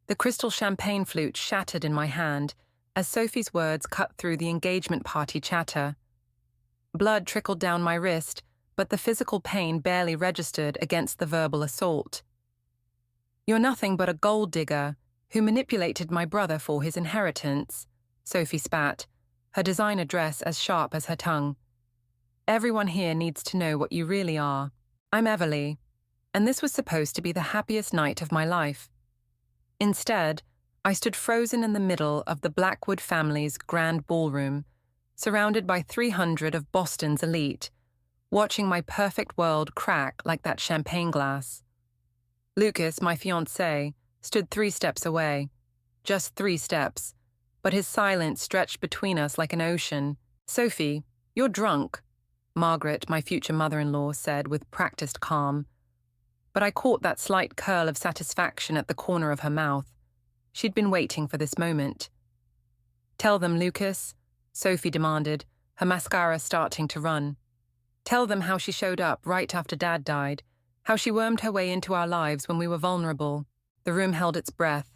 The crystal champagne flute shattered in my hand as Sophie's words cut through the engagement party chatter. Blood trickled down my wrist, but the physical pain barely registered against the verbal assault. "You're nothing but a gold digger who manipulated my brother for his inheritance," Sophie spat, her designer dress as sharp as her tongue. "Everyone here needs to know what you really are. I'm Everly, and this was supposed to be the happiest night of my life." Instead, I stood frozen in the middle of the Blackwood family's grand ballroom, surrounded by 300 of Boston's elite, watching my perfect world crack like that champagne glass. Lucas, my fiancé, stood 3 steps away. Just 3 steps, but his silence stretched between us like an ocean. "Sophie, you're drunk," Margaret, my future mother-in-law, said with practiced calm. But I caught that slight curl of satisfaction at the corner of her mouth. She'd been waiting for this moment. "Tell them, Lucas," Sophie demanded, her mascara starting to run. "Tell them how she showed up right after Dad died, how she wormed her way into our lives when we were vulnerable." The room held its breath.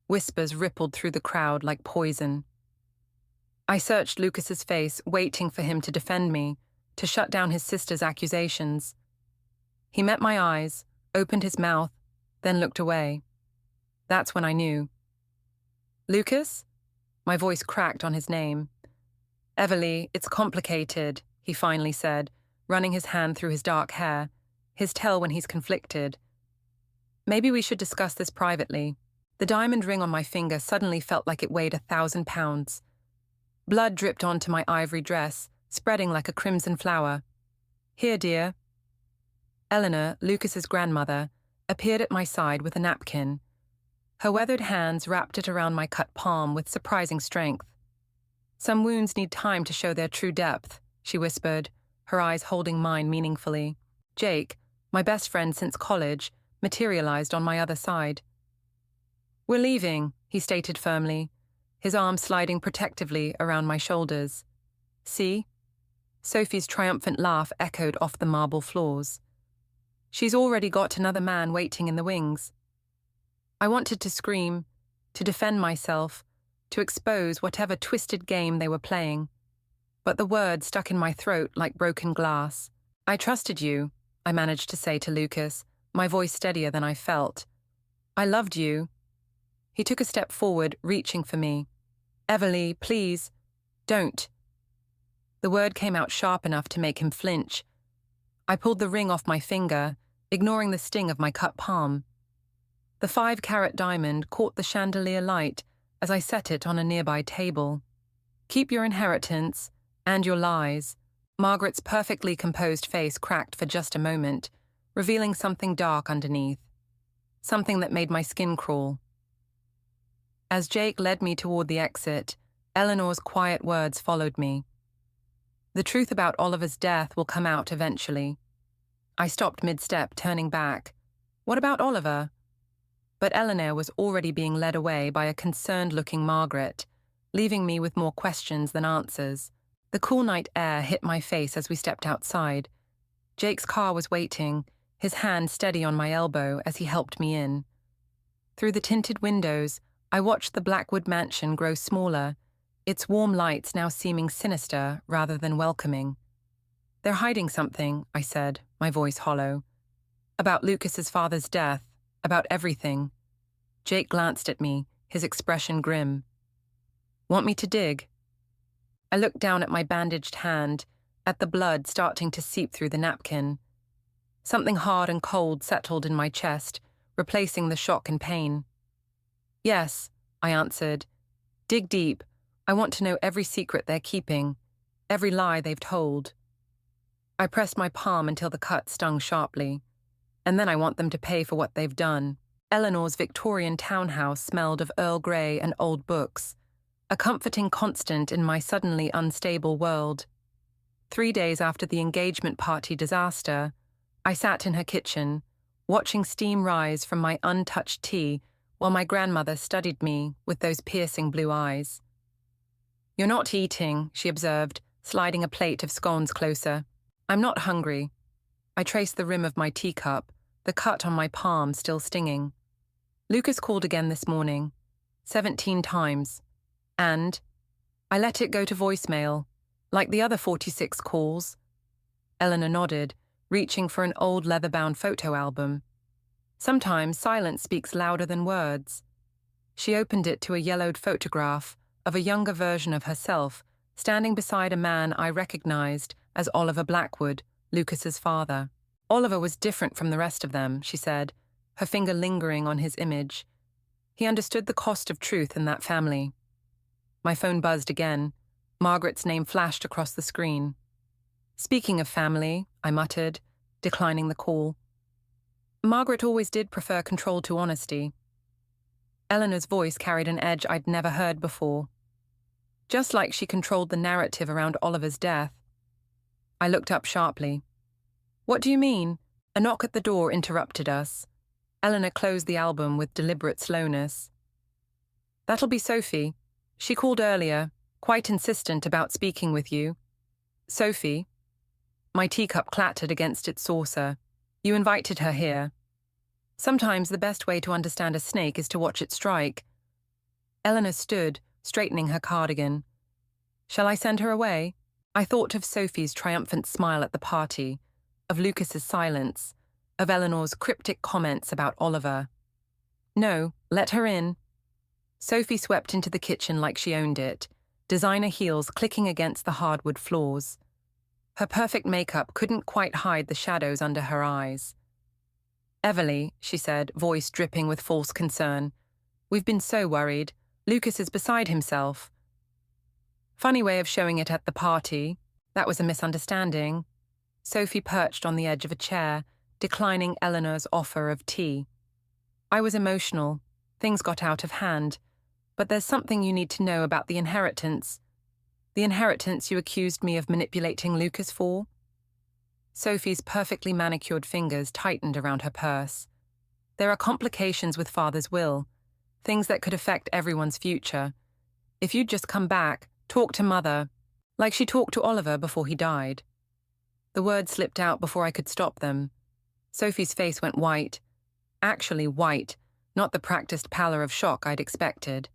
Whispers rippled through the crowd like poison. I searched Lucas's face, waiting for him to defend me, to shut down his sister's accusations. He met my eyes, opened his mouth, then looked away. That's when I knew. "Lucas?" My voice cracked on his name. "Everly, it's complicated," he finally said, running his hand through his dark hair, his tell when he's conflicted. "Maybe we should discuss this privately." The diamond ring on my finger suddenly felt like it weighed 1,000 pounds. Blood dripped onto my ivory dress, spreading like a crimson flower. "Here, dear." Eleanor, Lucas's grandmother, appeared at my side with a napkin. Her weathered hands wrapped it around my cut palm with surprising strength. "Some wounds need time to show their true depth," she whispered, her eyes holding mine meaningfully. Jake, my best friend since college, materialized on my other side. "We're leaving," he stated firmly, his arm sliding protectively around my shoulders. "See?" Sophie's triumphant laugh echoed off the marble floors. "She's already got another man waiting in the wings." I wanted to scream, to defend myself, to expose whatever twisted game they were playing. But the words stuck in my throat like broken glass. "I trusted you," I managed to say to Lucas, my voice steadier than I felt. "I loved you." He took a step forward, reaching for me. "Everly, please, don't." The word came out sharp enough to make him flinch. I pulled the ring off my finger, ignoring the sting of my cut palm. The 5-carat diamond caught the chandelier light as I set it on a nearby table. "Keep your inheritance, and your lies." Margaret's perfectly composed face cracked for just a moment, revealing something dark underneath. Something that made my skin crawl. As Jake led me toward the exit, Eleanor's quiet words followed me. "The truth about Oliver's death will come out eventually." I stopped mid-step, turning back. "What about Oliver?" But Eleanor was already being led away by a concerned-looking Margaret, leaving me with more questions than answers. The cool night air hit my face as we stepped outside. Jake's car was waiting, his hand steady on my elbow as he helped me in. Through the tinted windows, I watched the Blackwood mansion grow smaller, its warm lights now seeming sinister rather than welcoming. "They're hiding something," I said, my voice hollow. "About Lucas's father's death, about everything." Jake glanced at me, his expression grim. "Want me to dig?" I looked down at my bandaged hand, at the blood starting to seep through the napkin. Something hard and cold settled in my chest, replacing the shock and pain. "Yes," I answered. "Dig deep. I want to know every secret they're keeping, every lie they've told." I pressed my palm until the cut stung sharply. "And then I want them to pay for what they've done." Eleanor's Victorian townhouse smelled of Earl Grey and old books, a comforting constant in my suddenly unstable world. 3 days after the engagement party disaster, I sat in her kitchen, watching steam rise from my untouched tea while my grandmother studied me with those piercing blue eyes. "You're not eating," she observed, sliding a plate of scones closer. "I'm not hungry." I traced the rim of my teacup, the cut on my palm still stinging. Lucas called again this morning, 17 times, and I let it go to voicemail, like the other 46 calls. Eleanor nodded, reaching for an old leather-bound photo album. Sometimes silence speaks louder than words. She opened it to a yellowed photograph of a younger version of herself standing beside a man I recognized as Oliver Blackwood, Lucas's father. Oliver was different from the rest of them, she said, her finger lingering on his image. He understood the cost of truth in that family. My phone buzzed again. Margaret's name flashed across the screen. Speaking of family, I muttered, declining the call. Margaret always did prefer control to honesty. Eleanor's voice carried an edge I'd never heard before. Just like she controlled the narrative around Oliver's death. I looked up sharply. What do you mean? A knock at the door interrupted us. Eleanor closed the album with deliberate slowness. That'll be Sophie. She called earlier, quite insistent about speaking with you. Sophie. My teacup clattered against its saucer. You invited her here. Sometimes the best way to understand a snake is to watch it strike. Eleanor stood, straightening her cardigan. Shall I send her away? I thought of Sophie's triumphant smile at the party, of Lucas's silence, of Eleanor's cryptic comments about Oliver. No, let her in. Sophie swept into the kitchen like she owned it, designer heels clicking against the hardwood floors. Her perfect makeup couldn't quite hide the shadows under her eyes. Everly, she said, voice dripping with false concern. We've been so worried. Lucas is beside himself. Funny way of showing it at the party. That was a misunderstanding. Sophie perched on the edge of a chair, declining Eleanor's offer of tea. I was emotional. Things got out of hand. But there's something you need to know about the inheritance. The inheritance you accused me of manipulating Lucas for? Sophie's perfectly manicured fingers tightened around her purse. There are complications with Father's will, things that could affect everyone's future. If you'd just come back, talk to Mother, like she talked to Oliver before he died. The words slipped out before I could stop them. Sophie's face went white. Actually white, not the practiced pallor of shock I'd expected.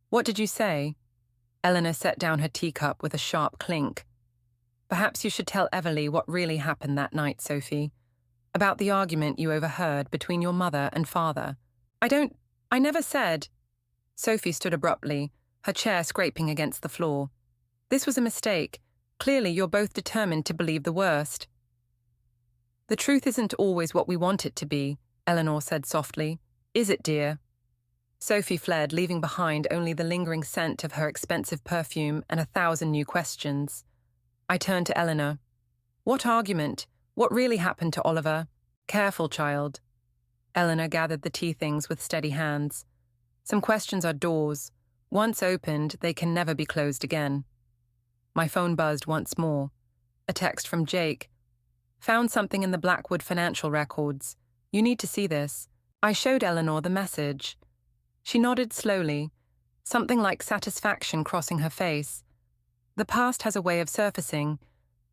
What did you say? Eleanor set down her teacup with a sharp clink. Perhaps you should tell Everly what really happened that night, Sophie. About the argument you overheard between your mother and father. I never said. Sophie stood abruptly, her chair scraping against the floor. This was a mistake. Clearly you're both determined to believe the worst. The truth isn't always what we want it to be, Eleanor said softly. Is it, dear? Sophie fled, leaving behind only the lingering scent of her expensive perfume and 1,000 new questions. I turned to Eleanor. What argument? What really happened to Oliver? Careful, child. Eleanor gathered the tea things with steady hands. Some questions are doors. Once opened, they can never be closed again. My phone buzzed once more. A text from Jake. Found something in the Blackwood financial records. You need to see this. I showed Eleanor the message. She nodded slowly, something like satisfaction crossing her face. The past has a way of surfacing,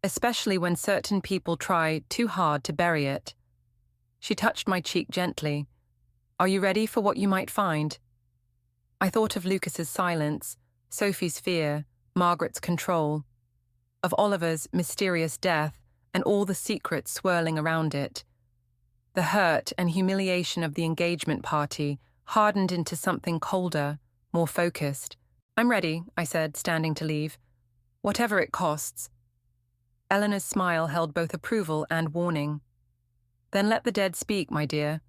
especially when certain people try too hard to bury it. She touched my cheek gently. Are you ready for what you might find? I thought of Lucas's silence, Sophie's fear, Margaret's control, of Oliver's mysterious death and all the secrets swirling around it. The hurt and humiliation of the engagement party hardened into something colder, more focused. I'm ready, I said, standing to leave. Whatever it costs. Eleanor's smile held both approval and warning. Then let the dead speak, my dear.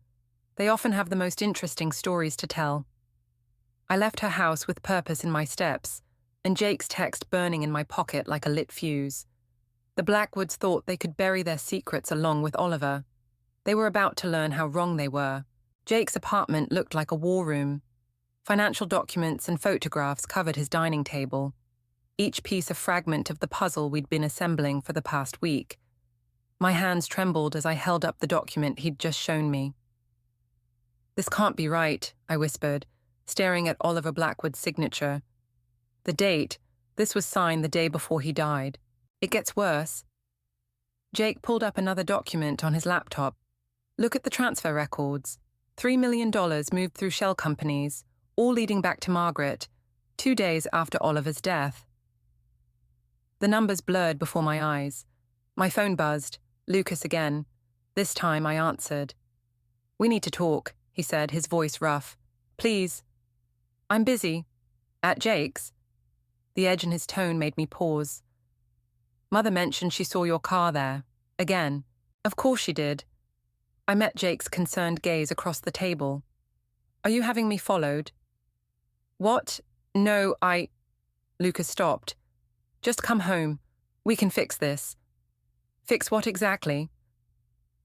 They often have the most interesting stories to tell. I left her house with purpose in my steps, and Jake's text burning in my pocket like a lit fuse. The Blackwoods thought they could bury their secrets along with Oliver. They were about to learn how wrong they were. Jake's apartment looked like a war room. Financial documents and photographs covered his dining table, each piece a fragment of the puzzle we'd been assembling for the past week. My hands trembled as I held up the document he'd just shown me. This can't be right, I whispered, staring at Oliver Blackwood's signature. The date, this was signed the day before he died. It gets worse. Jake pulled up another document on his laptop. Look at the transfer records. $3 million moved through shell companies, all leading back to Margaret, 2 days after Oliver's death. The numbers blurred before my eyes. My phone buzzed. Lucas again. This time I answered. "We need to talk," he said, his voice rough. "Please." "I'm busy." "At Jake's?" The edge in his tone made me pause. "Mother mentioned she saw your car there. Again." "Of course she did." I met Jake's concerned gaze across the table. "Are you having me followed?" "What? No, Lucas stopped. "Just come home. We can fix this." "Fix what exactly?"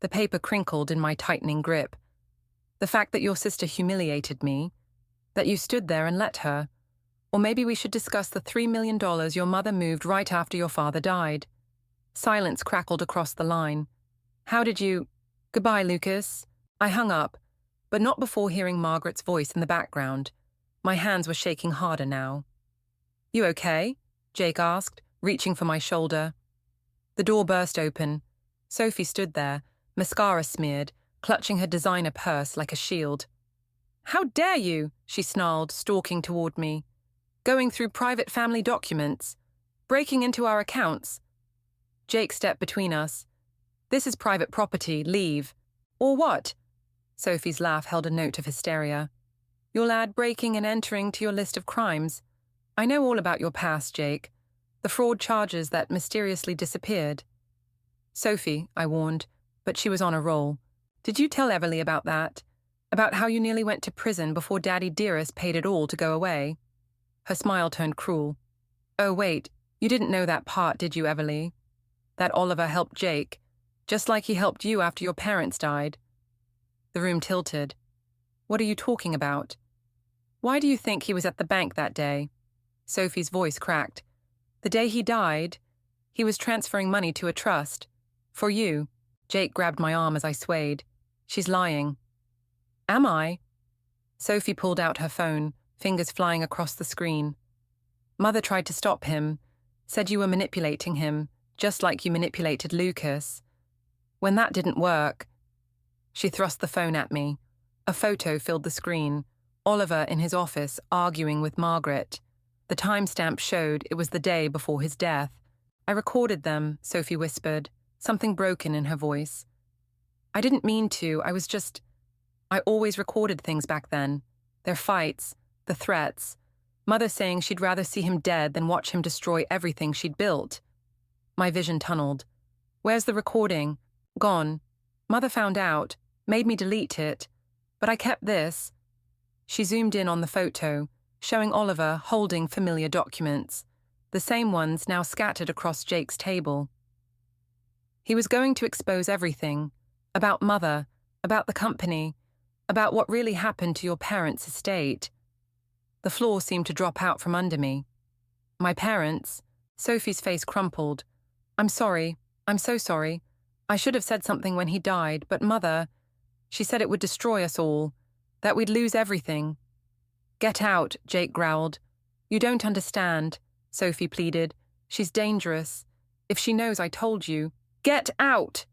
The paper crinkled in my tightening grip. "The fact that your sister humiliated me, that you stood there and let her. Or maybe we should discuss the $3 million your mother moved right after your father died." Silence crackled across the line. "How did you—" "Goodbye, Lucas." I hung up, but not before hearing Margaret's voice in the background. My hands were shaking harder now. "You okay?" Jake asked, reaching for my shoulder. The door burst open. Sophie stood there, mascara smeared, clutching her designer purse like a shield. "How dare you?" she snarled, stalking toward me. "Going through private family documents. Breaking into our accounts." Jake stepped between us. "This is private property. Leave." "Or what?" Sophie's laugh held a note of hysteria. "You'll add breaking and entering to your list of crimes. I know all about your past, Jake. The fraud charges that mysteriously disappeared." "Sophie," I warned, but she was on a roll. "Did you tell Everly about that? About how you nearly went to prison before Daddy Dearest paid it all to go away?" Her smile turned cruel. "Oh, wait, you didn't know that part, did you, Everly? That Oliver helped Jake, just like he helped you after your parents died." The room tilted. "What are you talking about?" "Why do you think he was at the bank that day?" Sophie's voice cracked. "The day he died, he was transferring money to a trust. For you." Jake grabbed my arm as I swayed. "She's lying." "Am I?" Sophie pulled out her phone, fingers flying across the screen. "Mother tried to stop him, said you were manipulating him, just like you manipulated Lucas. When that didn't work..." She thrust the phone at me. A photo filled the screen. Oliver in his office arguing with Margaret. The timestamp showed it was the day before his death. "I recorded them," Sophie whispered, something broken in her voice. "I didn't mean to, I always recorded things back then. Their fights, the threats. Mother saying she'd rather see him dead than watch him destroy everything she'd built." My vision tunneled. "Where's the recording?" "Gone. Mother found out, made me delete it. But I kept this." She zoomed in on the photo, showing Oliver holding familiar documents, the same ones now scattered across Jake's table. He was going to expose everything, about Mother, about the company, about what really happened to your parents' estate. The floor seemed to drop out from under me. "My parents?" Sophie's face crumpled. "I'm sorry. I'm so sorry. I should have said something when he died, but Mother, she said it would destroy us all, that we'd lose everything." "Get out," Jake growled. "You don't understand," Sophie pleaded. "She's dangerous. If she knows I told you..." "Get out!"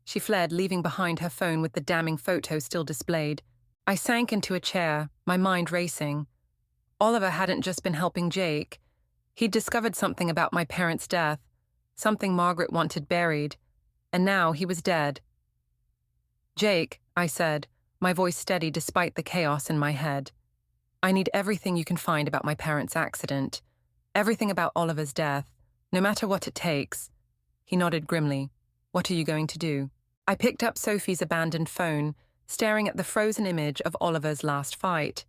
She fled, leaving behind her phone with the damning photo still displayed. I sank into a chair, my mind racing. Oliver hadn't just been helping Jake. He'd discovered something about my parents' death, something Margaret wanted buried, and now he was dead. "Jake," I said, my voice steady despite the chaos in my head. "I need everything you can find about my parents' accident, everything about Oliver's death, no matter what it takes." He nodded grimly. "What are you going to do?" I picked up Sophie's abandoned phone, staring at the frozen image of Oliver's last fight.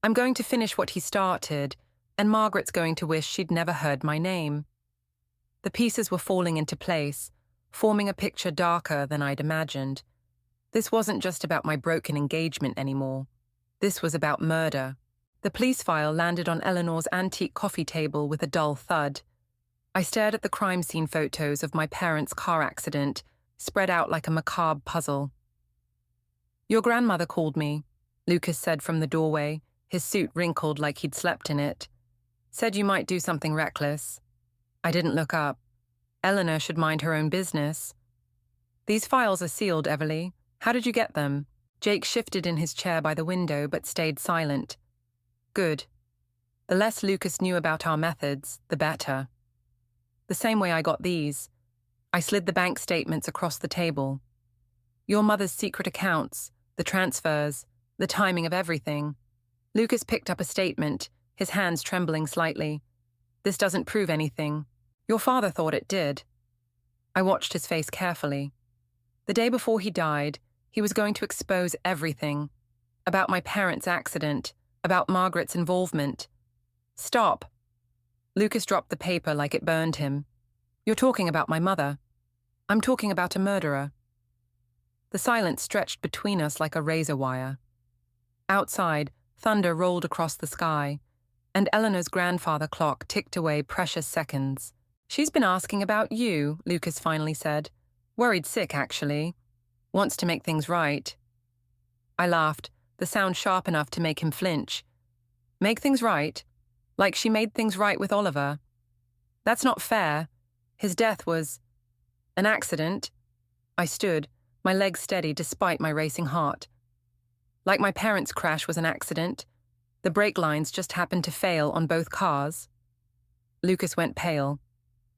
"I'm going to finish what he started, and Margaret's going to wish she'd never heard my name." The pieces were falling into place, forming a picture darker than I'd imagined. This wasn't just about my broken engagement anymore. This was about murder. The police file landed on Eleanor's antique coffee table with a dull thud. I stared at the crime scene photos of my parents' car accident, spread out like a macabre puzzle. "Your grandmother called me," Lucas said from the doorway, his suit wrinkled like he'd slept in it. "Said you might do something reckless." I didn't look up. Eleanor should mind her own business. "These files are sealed, Everly. How did you get them?" Jake shifted in his chair by the window but stayed silent. Good. The less Lucas knew about our methods, the better. The same way I got these. I slid the bank statements across the table. Your mother's secret accounts, the transfers, the timing of everything. Lucas picked up a statement, his hands trembling slightly. This doesn't prove anything. Your father thought it did. I watched his face carefully. The day before he died, he was going to expose everything. About my parents' accident, about Margaret's involvement. Stop. Lucas dropped the paper like it burned him. You're talking about my mother. I'm talking about a murderer. The silence stretched between us like a razor wire. Outside, thunder rolled across the sky, and Eleanor's grandfather clock ticked away precious seconds. She's been asking about you, Lucas finally said. Worried sick, actually. Wants to make things right. I laughed, the sound sharp enough to make him flinch. Make things right? Like she made things right with Oliver. That's not fair. His death was an accident. I stood, my legs steady despite my racing heart. Like my parents' crash was an accident. The brake lines just happened to fail on both cars. Lucas went pale.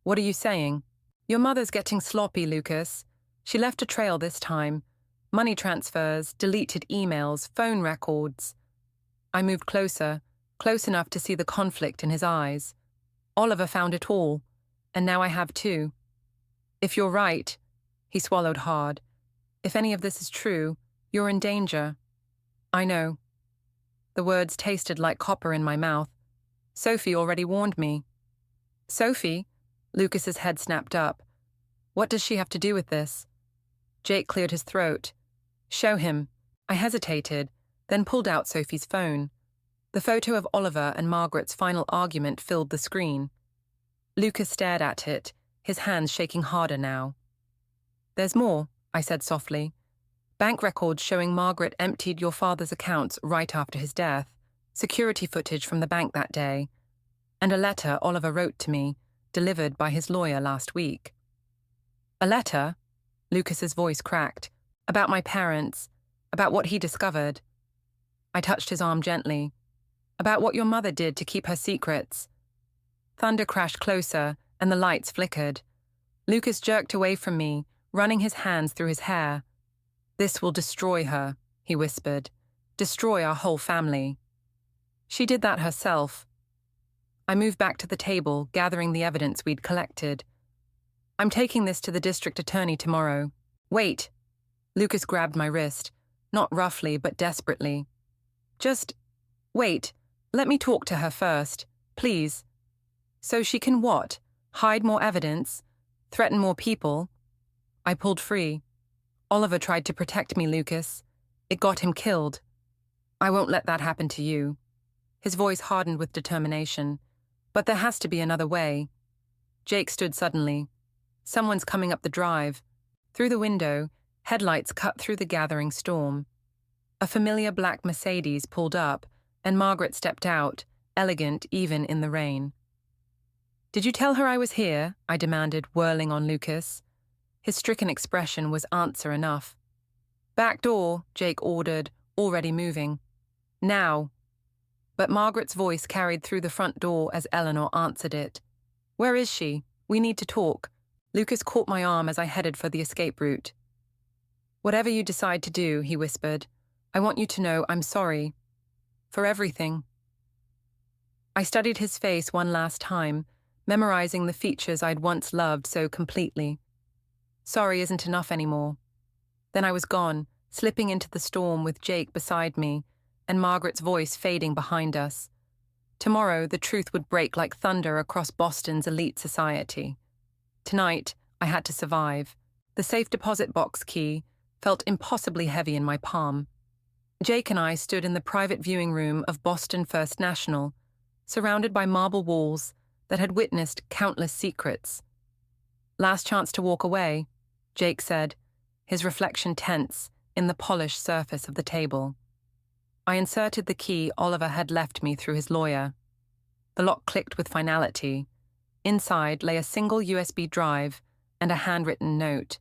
What are you saying? Your mother's getting sloppy, Lucas. She left a trail this time. Money transfers, deleted emails, phone records. I moved closer, close enough to see the conflict in his eyes. Oliver found it all, and now I have too. If you're right, he swallowed hard. If any of this is true, you're in danger. I know. The words tasted like copper in my mouth. Sophie already warned me. Sophie? Lucas's head snapped up. What does she have to do with this? Jake cleared his throat. Show him. I hesitated, then pulled out Sophie's phone. The photo of Oliver and Margaret's final argument filled the screen. Lucas stared at it, his hands shaking harder now. There's more, I said softly. Bank records showing Margaret emptied your father's accounts right after his death, security footage from the bank that day, and a letter Oliver wrote to me, delivered by his lawyer last week. A letter? Lucas's voice cracked. About my parents, about what he discovered. I touched his arm gently. About what your mother did to keep her secrets. Thunder crashed closer, and the lights flickered. Lucas jerked away from me, running his hands through his hair. This will destroy her, he whispered. Destroy our whole family. She did that herself. I moved back to the table, gathering the evidence we'd collected. I'm taking this to the district attorney tomorrow. Wait. Lucas grabbed my wrist, not roughly but desperately. Just wait. Let me talk to her first, please. So she can what? Hide more evidence? Threaten more people? I pulled free. Oliver tried to protect me, Lucas. It got him killed. I won't let that happen to you. His voice hardened with determination. But there has to be another way. Jake stood suddenly. Someone's coming up the drive. Through the window, headlights cut through the gathering storm. A familiar black Mercedes pulled up, and Margaret stepped out, elegant even in the rain. Did you tell her I was here? I demanded, whirling on Lucas. His stricken expression was answer enough. Back door, Jake ordered, already moving. Now. But Margaret's voice carried through the front door as Eleanor answered it. Where is she? We need to talk. Lucas caught my arm as I headed for the escape route. Whatever you decide to do, he whispered, I want you to know I'm sorry. For everything. I studied his face one last time, memorizing the features I'd once loved so completely. Sorry isn't enough anymore. Then I was gone, slipping into the storm with Jake beside me, and Margaret's voice fading behind us. Tomorrow, the truth would break like thunder across Boston's elite society. Tonight, I had to survive. The safe deposit box key felt impossibly heavy in my palm. Jake and I stood in the private viewing room of Boston First National, surrounded by marble walls that had witnessed countless secrets. Last chance to walk away, Jake said, his reflection tense in the polished surface of the table. I inserted the key Oliver had left me through his lawyer. The lock clicked with finality. Inside lay a single USB drive and a handwritten note.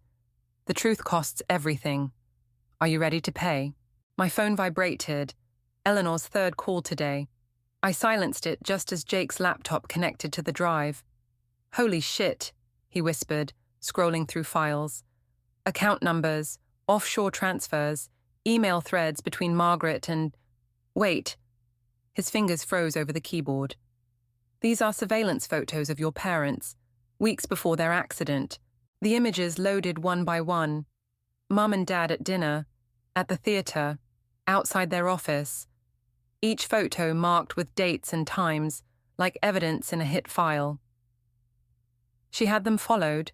The truth costs everything. Are you ready to pay? My phone vibrated. Eleanor's third call today. I silenced it just as Jake's laptop connected to the drive. "Holy shit," he whispered, scrolling through files. Account numbers, offshore transfers, email threads between Margaret and... Wait. His fingers froze over the keyboard. "These are surveillance photos of your parents, weeks before their accident. The images loaded one by one. Mum and Dad at dinner, at the theater, outside their office. Each photo marked with dates and times, like evidence in a hit file." She had them followed.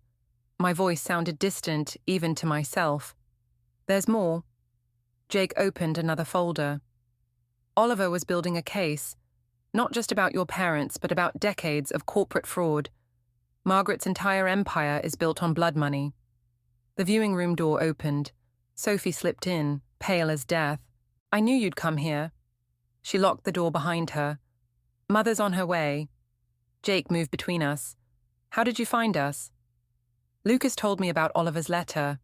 My voice sounded distant, even to myself. "There's more." Jake opened another folder. "Oliver was building a case, not just about your parents, but about decades of corporate fraud. Margaret's entire empire is built on blood money." The viewing room door opened. Sophie slipped in, pale as death. "I knew you'd come here." She locked the door behind her. "Mother's on her way." Jake moved between us. "How did you find us?" "Lucas told me about Oliver's letter."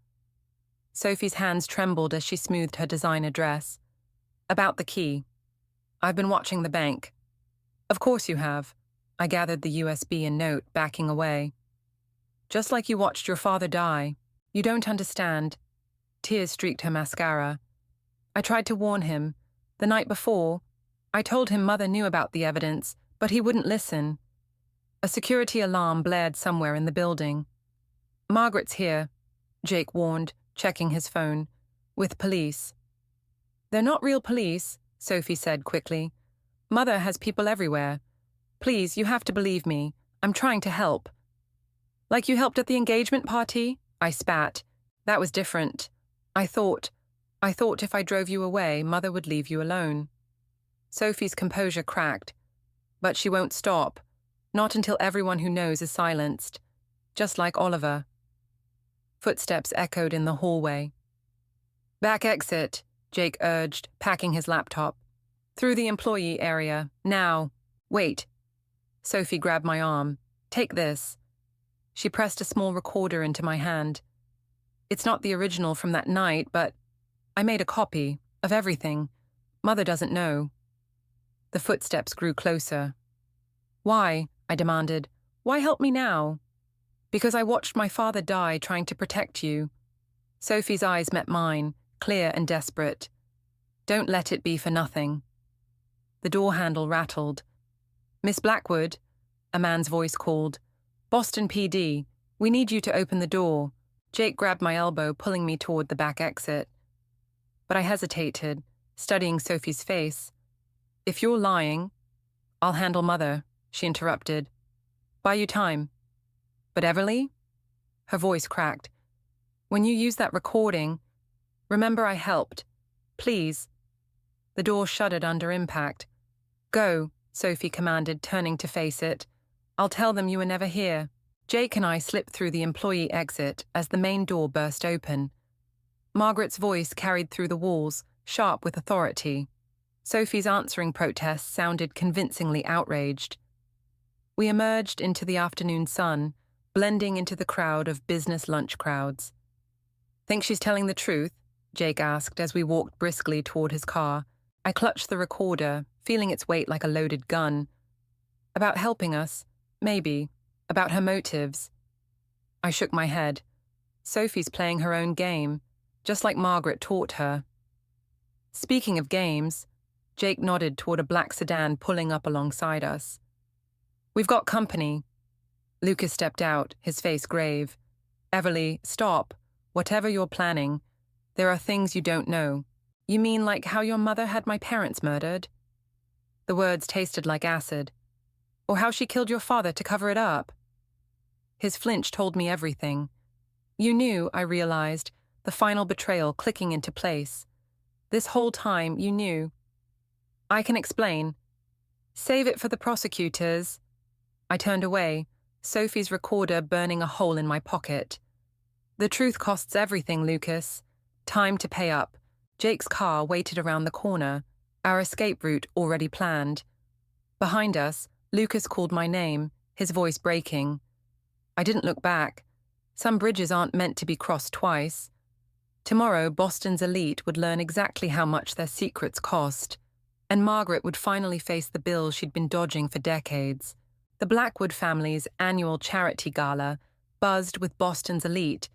Sophie's hands trembled as she smoothed her designer dress. "About the key." "I've been watching the bank." "Of course you have." I gathered the USB and note, backing away. "Just like you watched your father die. You don't understand." Tears streaked her mascara. "I tried to warn him. The night before, I told him Mother knew about the evidence, but he wouldn't listen." A security alarm blared somewhere in the building. "Margaret's here," Jake warned, checking his phone. "With police." "They're not real police," Sophie said quickly. "Mother has people everywhere. Please, you have to believe me. I'm trying to help." "Like you helped at the engagement party?" I spat. "That was different. I thought if I drove you away, Mother would leave you alone." Sophie's composure cracked. "But she won't stop. Not until everyone who knows is silenced. Just like Oliver." Footsteps echoed in the hallway. "Back exit," Jake urged, packing his laptop. "Through the employee area. Now. Wait." Sophie grabbed my arm. "Take this." She pressed a small recorder into my hand. "It's not the original from that night, but I made a copy of everything. Mother doesn't know." The footsteps grew closer. "Why?" I demanded. "Why help me now?" "Because I watched my father die trying to protect you." Sophie's eyes met mine, clear and desperate. "Don't let it be for nothing." The door handle rattled. "Miss Blackwood," a man's voice called. "Boston PD, we need you to open the door." Jake grabbed my elbow, pulling me toward the back exit. But I hesitated, studying Sophie's face. "If you're lying..." "I'll handle Mother," she interrupted. "Buy you time." "But Everly?" Her voice cracked. "When you use that recording, remember I helped. Please." The door shuddered under impact. "Go," Sophie commanded, turning to face it. "I'll tell them you were never here." Jake and I slipped through the employee exit as the main door burst open. Margaret's voice carried through the walls, sharp with authority. Sophie's answering protests sounded convincingly outraged. We emerged into the afternoon sun, blending into the crowd of business lunch crowds. "Think she's telling the truth?" Jake asked as we walked briskly toward his car. I clutched the recorder, feeling its weight like a loaded gun. "About helping us, maybe. About her motives." I shook my head. Sophie's playing her own game, just like Margaret taught her. "Speaking of games," Jake nodded toward a black sedan pulling up alongside us. "We've got company." Lucas stepped out, his face grave. "Everly, stop. Whatever you're planning, there are things you don't know." "You mean like how your mother had my parents murdered?" The words tasted like acid. "Or how she killed your father to cover it up?" His flinch told me everything. "You knew," I realized, the final betrayal clicking into place. "This whole time, you knew." "I can explain." "Save it for the prosecutors." I turned away, Sophie's recorder burning a hole in my pocket. "The truth costs everything, Lucas. Time to pay up." Jake's car waited around the corner, our escape route already planned. Behind us, Lucas called my name, his voice breaking. I didn't look back. Some bridges aren't meant to be crossed twice. Tomorrow, Boston's elite would learn exactly how much their secrets cost, and Margaret would finally face the bills she'd been dodging for decades. The Blackwood family's annual charity gala buzzed with Boston's elite,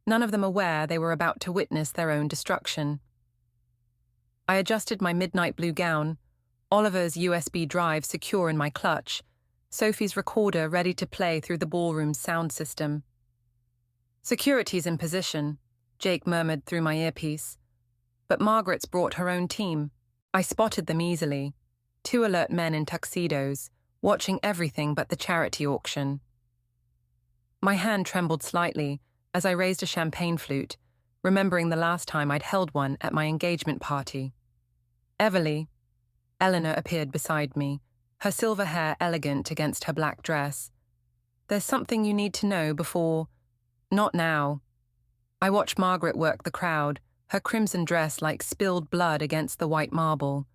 none of them aware they were about to witness their own destruction. I adjusted my midnight blue gown, Oliver's USB drive secure in my clutch, Sophie's recorder ready to play through the ballroom's sound system. "Security's in position," Jake murmured through my earpiece. But Margaret's brought her own team. I spotted them easily, 2 alert men in tuxedos, watching everything but the charity auction. My hand trembled slightly as I raised a champagne flute, remembering the last time I'd held one at my engagement party. Eleanor appeared beside me, her silver hair elegant against her black dress. "There's something you need to know before—" "Not now." I watched Margaret work the crowd, her crimson dress like spilled blood against the white marble.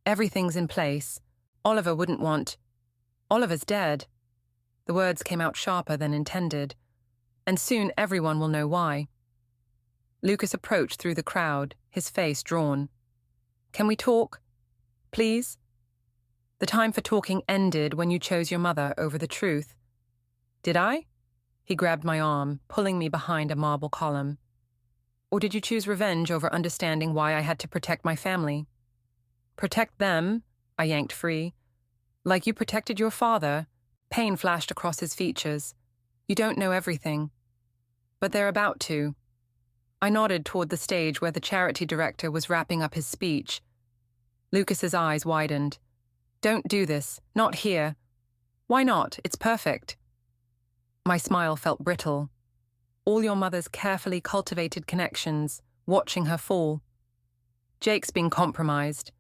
"Everything's in place. Oliver wouldn't want—" "Oliver's dead." The words came out sharper than intended. "And soon everyone will know why." Lucas approached through the crowd, his face drawn. "Can we talk? Please?" "The time for talking ended when you chose your mother over the truth." "Did I?" He grabbed my arm, pulling me behind a marble column. "Or did you choose revenge over understanding why I had to protect my family?" "Protect them?" I yanked free. "Like you protected your father?" Pain flashed across his features. "You don't know everything." "But they're about to." I nodded toward the stage where the charity director was wrapping up his speech. Lucas's eyes widened. "Don't do this. Not here." "Why not? It's perfect." My smile felt brittle. All your mother's carefully cultivated connections, watching her fall. "Jake's been compromised."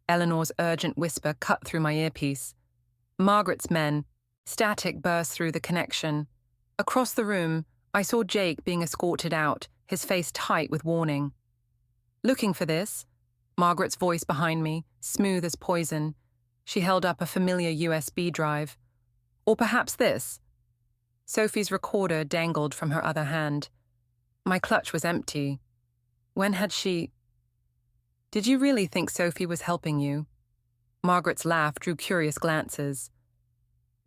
Eleanor's urgent whisper cut through my earpiece. Margaret's men. Static burst through the connection. Across the room, I saw Jake being escorted out, his face tight with warning. "Looking for this?" Margaret's voice behind me, smooth as poison. She held up a familiar USB drive. "Or perhaps this?" Sophie's recorder dangled from her other hand. My clutch was empty. When had she— "Did you really think Sophie was helping you?" Margaret's laugh drew curious glances.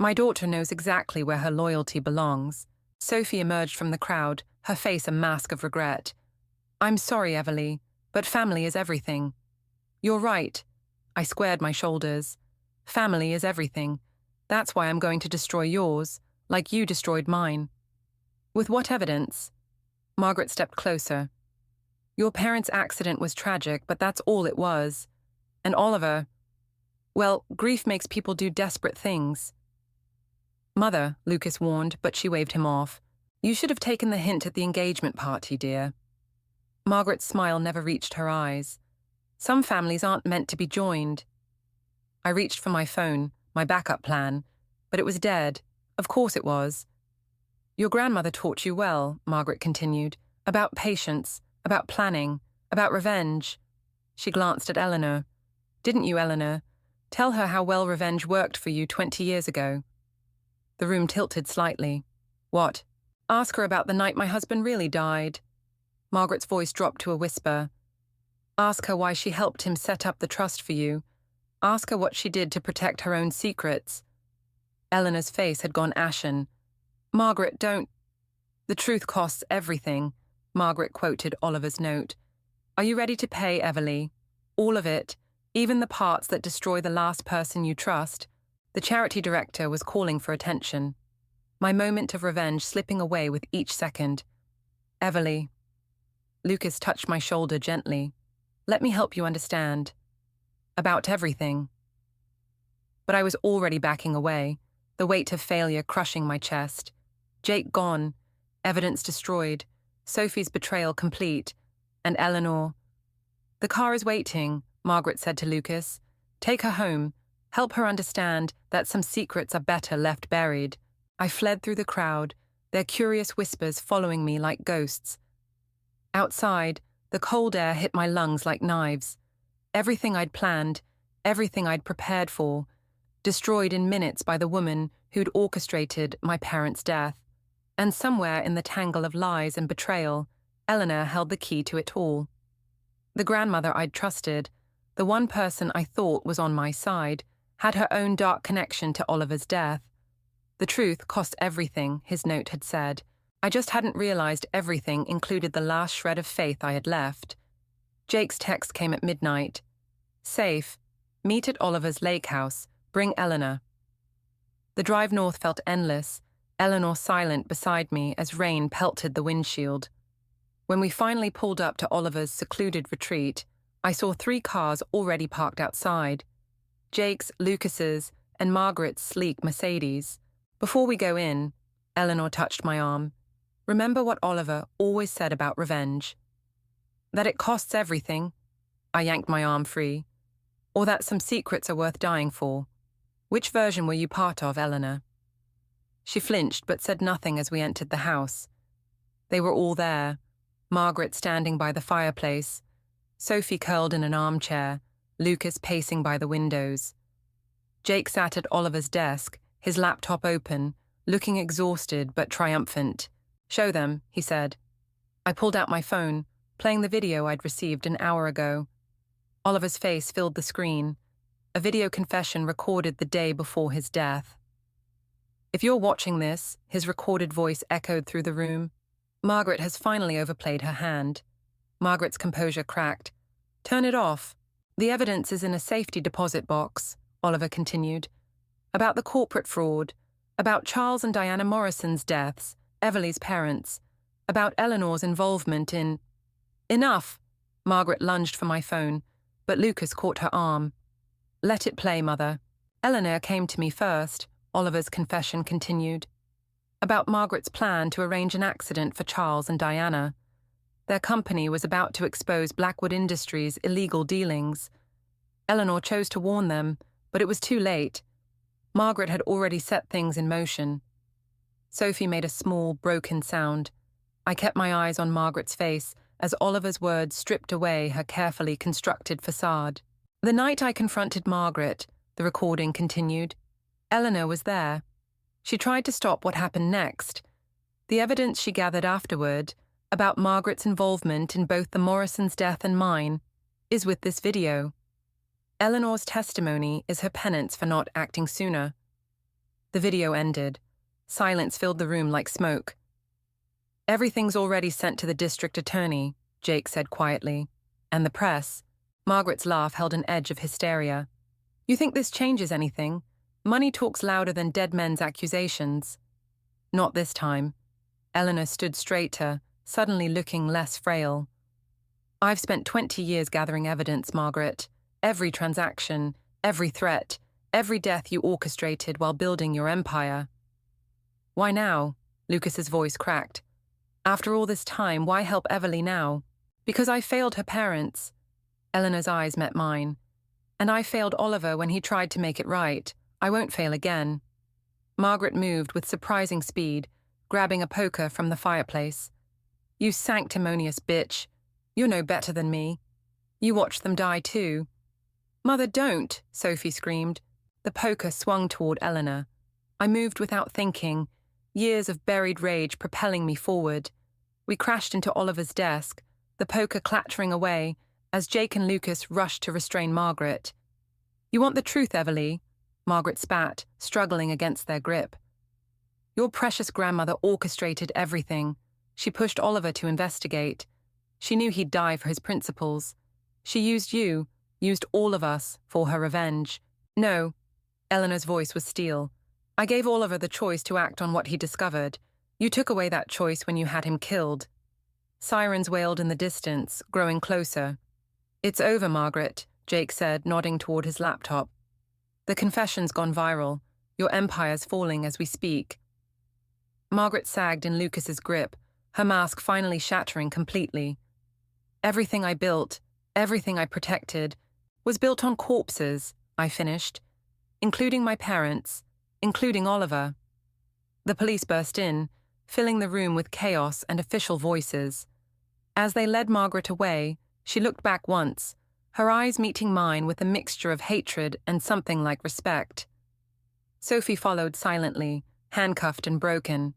"My daughter knows exactly where her loyalty belongs." Sophie emerged from the crowd, her face a mask of regret. "I'm sorry, Everly, but family is everything." "You're right." I squared my shoulders. "Family is everything. That's why I'm going to destroy yours, like you destroyed mine." "With what evidence?" Margaret stepped closer. "Your parents' accident was tragic, but that's all it was. And Oliver— well, grief makes people do desperate things." "Mother," Lucas warned, but she waved him off. "You should have taken the hint at the engagement party, dear." Margaret's smile never reached her eyes. "Some families aren't meant to be joined." I reached for my phone, my backup plan, but it was dead. Of course it was. "Your grandmother taught you well," Margaret continued, "about patience, about planning, about revenge." She glanced at Eleanor. "Didn't you, Eleanor? Tell her how well revenge worked for you 20 years ago." The room tilted slightly. "What?" "Ask her about the night my husband really died." Margaret's voice dropped to a whisper. "Ask her why she helped him set up the trust for you. Ask her what she did to protect her own secrets." Eleanor's face had gone ashen. "Margaret, don't—" "The truth costs everything," Margaret quoted Oliver's note. "Are you ready to pay, Everly? All of it, even the parts that destroy the last person you trust?" The charity director was calling for attention. My moment of revenge slipping away with each second. "Everly." Lucas touched my shoulder gently. "Let me help you understand. About everything." But I was already backing away, the weight of failure crushing my chest. Jake gone, evidence destroyed, Sophie's betrayal complete, and Eleanor— "The car is waiting," Margaret said to Lucas. "Take her home. Help her understand that some secrets are better left buried." I fled through the crowd, their curious whispers following me like ghosts. Outside, the cold air hit my lungs like knives. Everything I'd planned, everything I'd prepared for, destroyed in minutes by the woman who'd orchestrated my parents' death. And somewhere in the tangle of lies and betrayal, Eleanor held the key to it all. The grandmother I'd trusted, the one person I thought was on my side, had her own dark connection to Oliver's death. The truth cost everything, his note had said. I just hadn't realized everything included the last shred of faith I had left. Jake's text came at midnight. Safe. Meet at Oliver's lake house. Bring Eleanor. The drive north felt endless, Eleanor silent beside me as rain pelted the windshield. When we finally pulled up to Oliver's secluded retreat, I saw 3 cars already parked outside. Jake's, Lucas's, and Margaret's sleek Mercedes. Before we go in, Eleanor touched my arm. Remember what Oliver always said about revenge? That it costs everything. I yanked my arm free. Or that some secrets are worth dying for. Which version were you part of, Eleanor? She flinched but said nothing as we entered the house. They were all there, Margaret standing by the fireplace, Sophie curled in an armchair, Lucas pacing by the windows. Jake sat at Oliver's desk, his laptop open, looking exhausted but triumphant. Show them, he said. I pulled out my phone, playing the video I'd received an hour ago. Oliver's face filled the screen. A video confession recorded the day before his death. If you're watching this, his recorded voice echoed through the room. Margaret has finally overplayed her hand. Margaret's composure cracked. Turn it off. The evidence is in a safety deposit box, Oliver continued. About the corporate fraud, about Charles and Diana Morrison's deaths, Everly's parents, about Eleanor's involvement in... Enough! Margaret lunged for my phone, but Lucas caught her arm. Let it play, Mother. Eleanor came to me first, Oliver's confession continued. About Margaret's plan to arrange an accident for Charles and Diana. Their company was about to expose Blackwood Industries' illegal dealings. Eleanor chose to warn them, but it was too late. Margaret had already set things in motion. Sophie made a small, broken sound. I kept my eyes on Margaret's face as Oliver's words stripped away her carefully constructed facade. The night I confronted Margaret, the recording continued, Eleanor was there. She tried to stop what happened next. The evidence she gathered afterward, about Margaret's involvement in both the Morrisons' death and mine, is with this video. Eleanor's testimony is her penance for not acting sooner. The video ended. Silence filled the room like smoke. Everything's already sent to the district attorney, Jake said quietly. And the press. Margaret's laugh held an edge of hysteria. You think this changes anything? Money talks louder than dead men's accusations. Not this time. Eleanor stood straighter, suddenly looking less frail. I've spent 20 years gathering evidence, Margaret. Every transaction, every threat, every death you orchestrated while building your empire. Why now? Lucas's voice cracked. After all this time, why help Everly now? Because I failed her parents. Eleanor's eyes met mine. And I failed Oliver when he tried to make it right. I won't fail again. Margaret moved with surprising speed, grabbing a poker from the fireplace. You sanctimonious bitch. You're no better than me. You watched them die too. Mother, don't, Sophie screamed. The poker swung toward Eleanor. I moved without thinking, years of buried rage propelling me forward. We crashed into Oliver's desk, the poker clattering away, as Jake and Lucas rushed to restrain Margaret. You want the truth, Everly? Margaret spat, struggling against their grip. Your precious grandmother orchestrated everything. She pushed Oliver to investigate. She knew he'd die for his principles. She used you, used all of us, for her revenge. No. Eleanor's voice was steel. I gave Oliver the choice to act on what he discovered. You took away that choice when you had him killed. Sirens wailed in the distance, growing closer. It's over, Margaret, Jake said, nodding toward his laptop. The confession's gone viral. Your empire's falling as we speak. Margaret sagged in Lucas's grip, her mask finally shattering completely. Everything I built, everything I protected, was built on corpses, I finished, including my parents, including Oliver. The police burst in, filling the room with chaos and official voices. As they led Margaret away, she looked back once, her eyes meeting mine with a mixture of hatred and something like respect. Sophie followed silently, handcuffed and broken.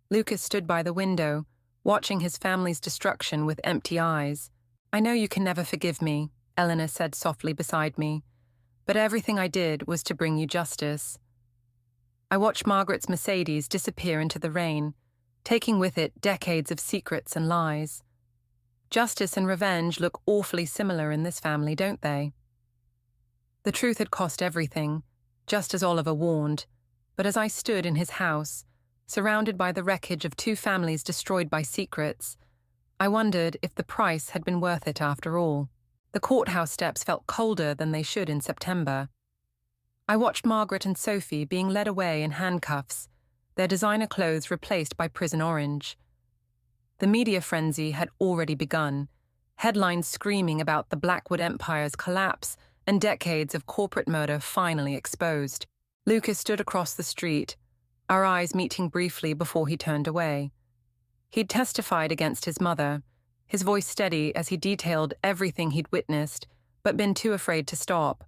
Lucas stood by the window, watching his family's destruction with empty eyes. "I know you can never forgive me," Eleanor said softly beside me, "but everything I did was to bring you justice." I watched Margaret's Mercedes disappear into the rain, taking with it decades of secrets and lies. Justice and revenge look awfully similar in this family, don't they? The truth had cost everything, just as Oliver warned, but as I stood in his house, surrounded by the wreckage of two families destroyed by secrets, I wondered if the price had been worth it after all. The courthouse steps felt colder than they should in September. I watched Margaret and Sophie being led away in handcuffs, their designer clothes replaced by prison orange. The media frenzy had already begun, headlines screaming about the Blackwood Empire's collapse and decades of corporate murder finally exposed. Lucas stood across the street, our eyes meeting briefly before he turned away. He'd testified against his mother, his voice steady as he detailed everything he'd witnessed, but been too afraid to stop.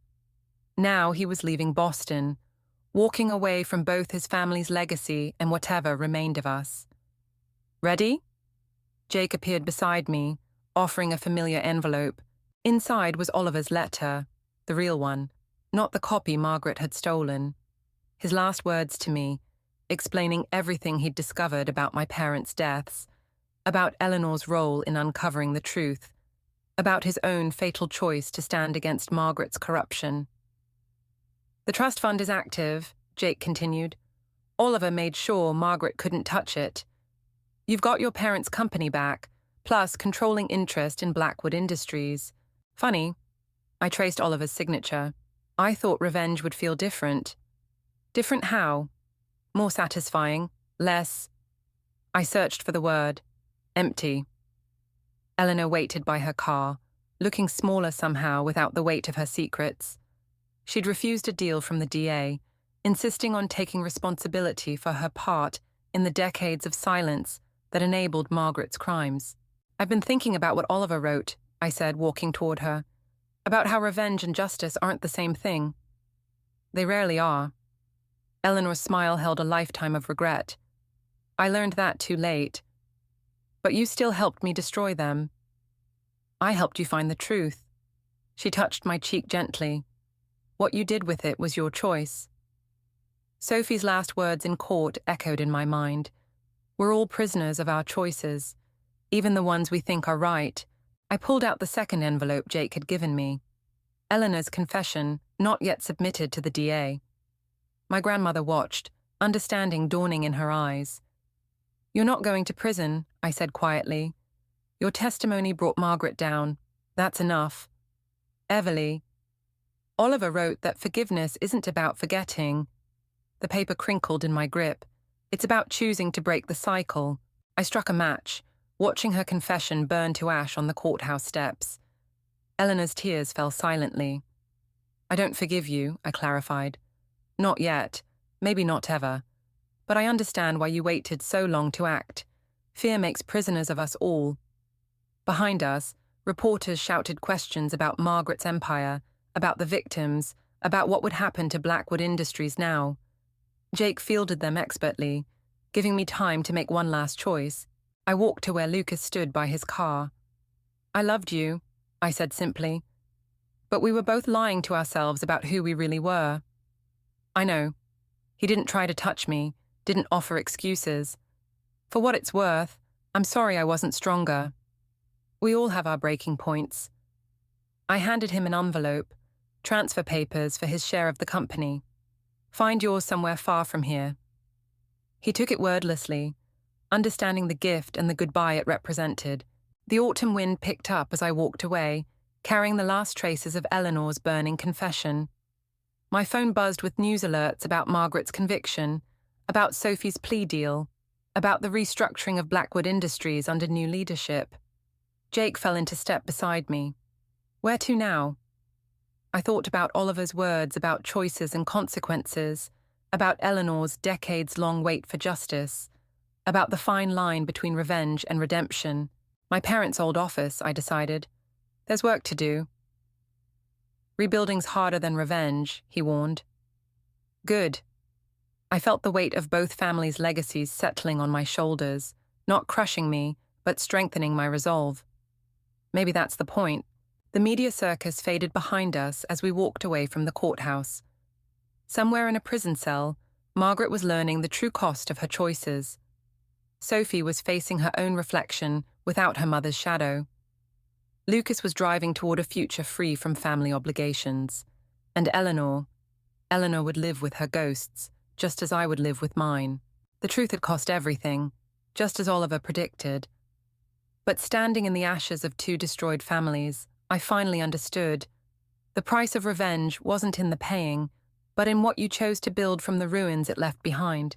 Now he was leaving Boston, walking away from both his family's legacy and whatever remained of us. "Ready?" Jake appeared beside me, offering a familiar envelope. Inside was Oliver's letter, the real one, not the copy Margaret had stolen. His last words to me, explaining everything he'd discovered about my parents' deaths, about Eleanor's role in uncovering the truth, about his own fatal choice to stand against Margaret's corruption. "The trust fund is active," Jake continued. "Oliver made sure Margaret couldn't touch it. You've got your parents' company back, plus controlling interest in Blackwood Industries. Funny, I traced Oliver's signature. I thought revenge would feel different. Different how? More satisfying, less..." I searched for the word. Empty. Eleanor waited by her car, looking smaller somehow without the weight of her secrets. She'd refused a deal from the DA, insisting on taking responsibility for her part in the decades of silence that enabled Margaret's crimes. "I've been thinking about what Oliver wrote," I said, walking toward her, "about how revenge and justice aren't the same thing." "They rarely are." Eleanor's smile held a lifetime of regret. "I learned that too late. But you still helped me destroy them." "I helped you find the truth." She touched my cheek gently. "What you did with it was your choice." Sophie's last words in court echoed in my mind. We're all prisoners of our choices, even the ones we think are right. I pulled out the second envelope Jake had given me. Eleanor's confession, not yet submitted to the DA. My grandmother watched, understanding dawning in her eyes. "You're not going to prison," I said quietly. "Your testimony brought Margaret down. That's enough." "Everly." "Oliver wrote that forgiveness isn't about forgetting." The paper crinkled in my grip. "It's about choosing to break the cycle." I struck a match, watching her confession burn to ash on the courthouse steps. Eleanor's tears fell silently. "I don't forgive you," I clarified. "Not yet. Maybe not ever. But I understand why you waited so long to act. Fear makes prisoners of us all." Behind us, reporters shouted questions about Margaret's empire, about the victims, about what would happen to Blackwood Industries now. Jake fielded them expertly, giving me time to make one last choice. I walked to where Lucas stood by his car. "I loved you," I said simply. "But we were both lying to ourselves about who we really were." "I know." He didn't try to touch me, didn't offer excuses. "For what it's worth, I'm sorry I wasn't stronger. We all have our breaking points." I handed him an envelope, transfer papers for his share of the company. "Find yours somewhere far from here." He took it wordlessly, understanding the gift and the goodbye it represented. The autumn wind picked up as I walked away, carrying the last traces of Eleanor's burning confession. My phone buzzed with news alerts about Margaret's conviction, about Sophie's plea deal, about the restructuring of Blackwood Industries under new leadership. Jake fell into step beside me. "Where to now?" I thought about Oliver's words about choices and consequences, about Eleanor's decades-long wait for justice, about the fine line between revenge and redemption. My parents' old office, I decided. There's work to do. "Rebuilding's harder than revenge," he warned. Good. I felt the weight of both families' legacies settling on my shoulders, not crushing me, but strengthening my resolve. Maybe that's the point. The media circus faded behind us as we walked away from the courthouse. Somewhere in a prison cell, Margaret was learning the true cost of her choices. Sophie was facing her own reflection without her mother's shadow. Lucas was driving toward a future free from family obligations. And Eleanor would live with her ghosts, just as I would live with mine. The truth had cost everything, just as Oliver predicted. But standing in the ashes of two destroyed families, I finally understood. The price of revenge wasn't in the paying, but in what you chose to build from the ruins it left behind.